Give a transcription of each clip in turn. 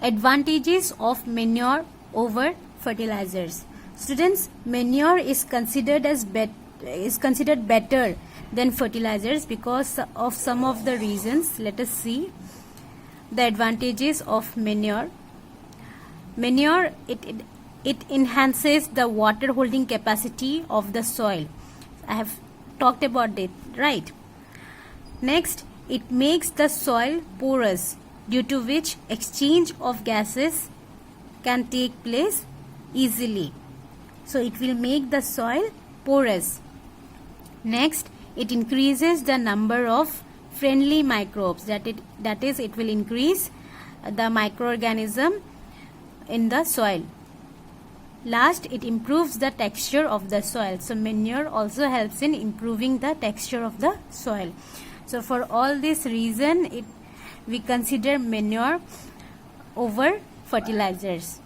Advantages of manure over fertilizers. Students, manure is considered better than fertilizers because of some of the reasons. Let us see the advantages of manure. Manure, it enhances the water holding capacity of the soil. I have talked about it, right? Next, it makes the soil porous, due to which exchange of gases can take place easily. So it will make the soil porous. Next, it increases the number of friendly microbes. That is, it will increase the microorganism in the soil. Last, it improves the texture of the soil. So manure also helps in improving the texture of the soil. So for all this reason, we consider manure over fertilizers.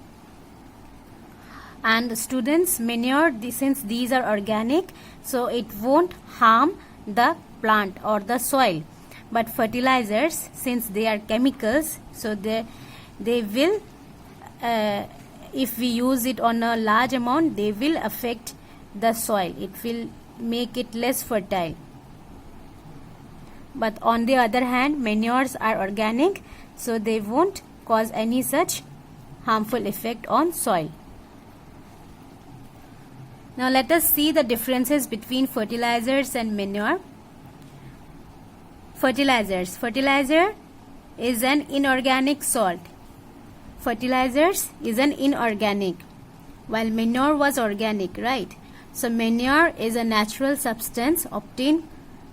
And students, manure, since these are organic, so it won't harm the plant or the soil. But fertilizers, since they are chemicals, so they will, if we use it on a large amount, they will affect the soil. It will make it less fertile. But on the other hand, manures are organic, so they won't cause any such harmful effect on soil. Now let us see the differences between fertilizers and manure. Fertilizers. Fertilizer is an inorganic salt. Fertilizers is an inorganic, while manure was organic, right? So manure is a natural substance obtained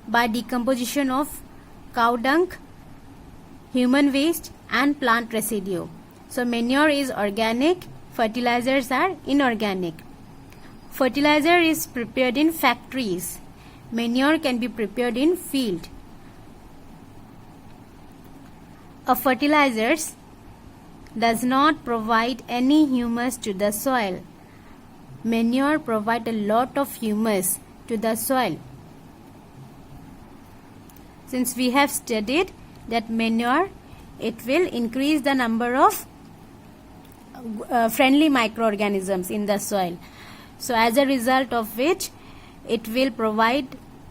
by decomposition of cow dung, human waste and plant residue. So manure is organic, fertilizers are inorganic. Fertilizer is prepared in factories. Manure can be prepared in field. A fertilizers does not provide any humus to the soil. Manure provides a lot of humus to the soil. Since we have studied that manure, it will increase the number of friendly microorganisms in the soil. So as a result of which, it will provide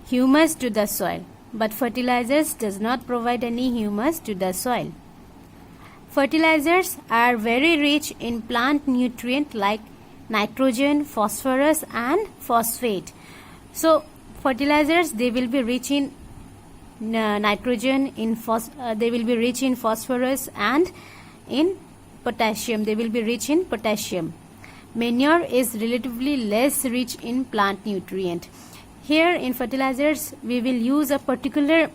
humus to the soil. But fertilizers does not provide any humus to the soil. Fertilizers are very rich in plant nutrient like nitrogen, phosphorus and phosphate. So fertilizers, they will be rich in nitrogen, they will be rich in phosphorus and in potassium. They will be rich in potassium. Manure is relatively less rich in plant nutrient. Here in fertilizers, we will use a particular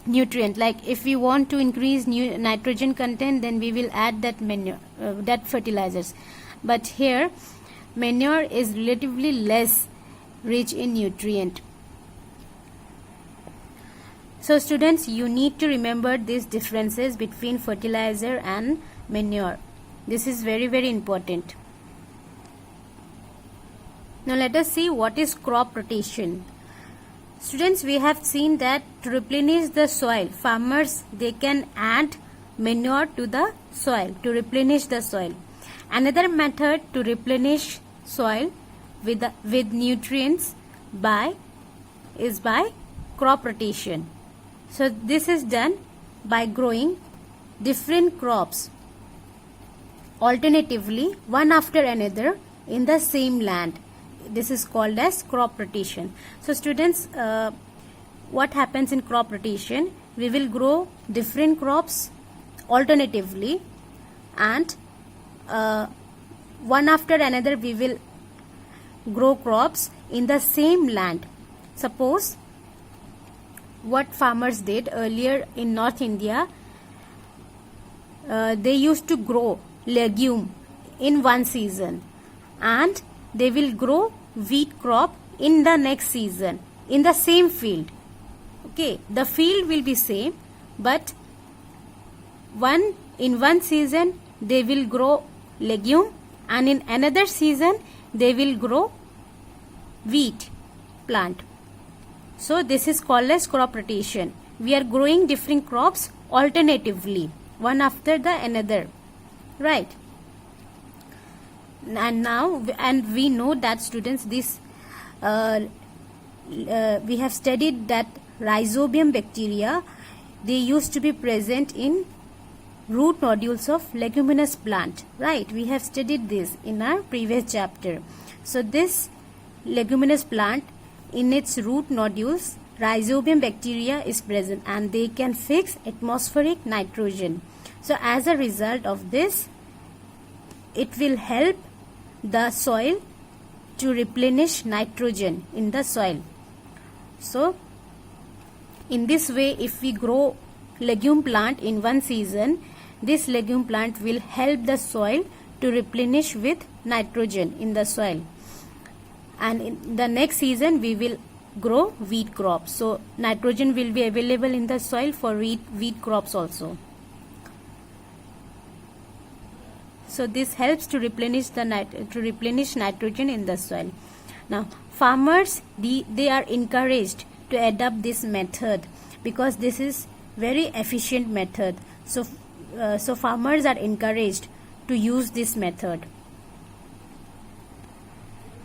nutrient. Like if we want to increase nitrogen content, then we will add that that fertilizers. But here, manure is relatively less rich in nutrient. So students, you need to remember these differences between fertilizer and manure. This is very, very important. Now let us see what is crop rotation. Students, we have seen that to replenish the soil, farmers, they can add manure to the soil to replenish the soil. Another method to replenish soil with nutrients is by crop rotation. So this is done by growing different crops alternatively, one after another, in the same land. This is called as crop rotation. So students, what happens in crop rotation? We will grow different crops alternatively, and one after another we will grow crops in the same land. Suppose what farmers did earlier in North India, they used to grow legume in one season, and they will grow wheat crop in the next season in the same field. Okay, the field will be same, but in one season they will grow legume, and in another season they will grow wheat plant. So this is called as crop rotation. We are growing different crops alternatively, one after the another. right? And now, and we know that, students, this we have studied that rhizobium bacteria, they used to be present in root nodules of leguminous plant, right? We have studied this in our previous chapter. So this leguminous plant, in its root nodules, rhizobium bacteria is present, and they can fix atmospheric nitrogen. So as a result of this, it will help the soil to replenish nitrogen in the soil. So in this way, if we grow legume plant in one season, this legume plant will help the soil to replenish with nitrogen in the soil, and in the next season we will grow wheat crops. So nitrogen will be available in the soil for wheat crops also. So this helps to replenish nitrogen in the soil. Now farmers, they are encouraged to adopt this method because this is very efficient method. So farmers are encouraged to use this method.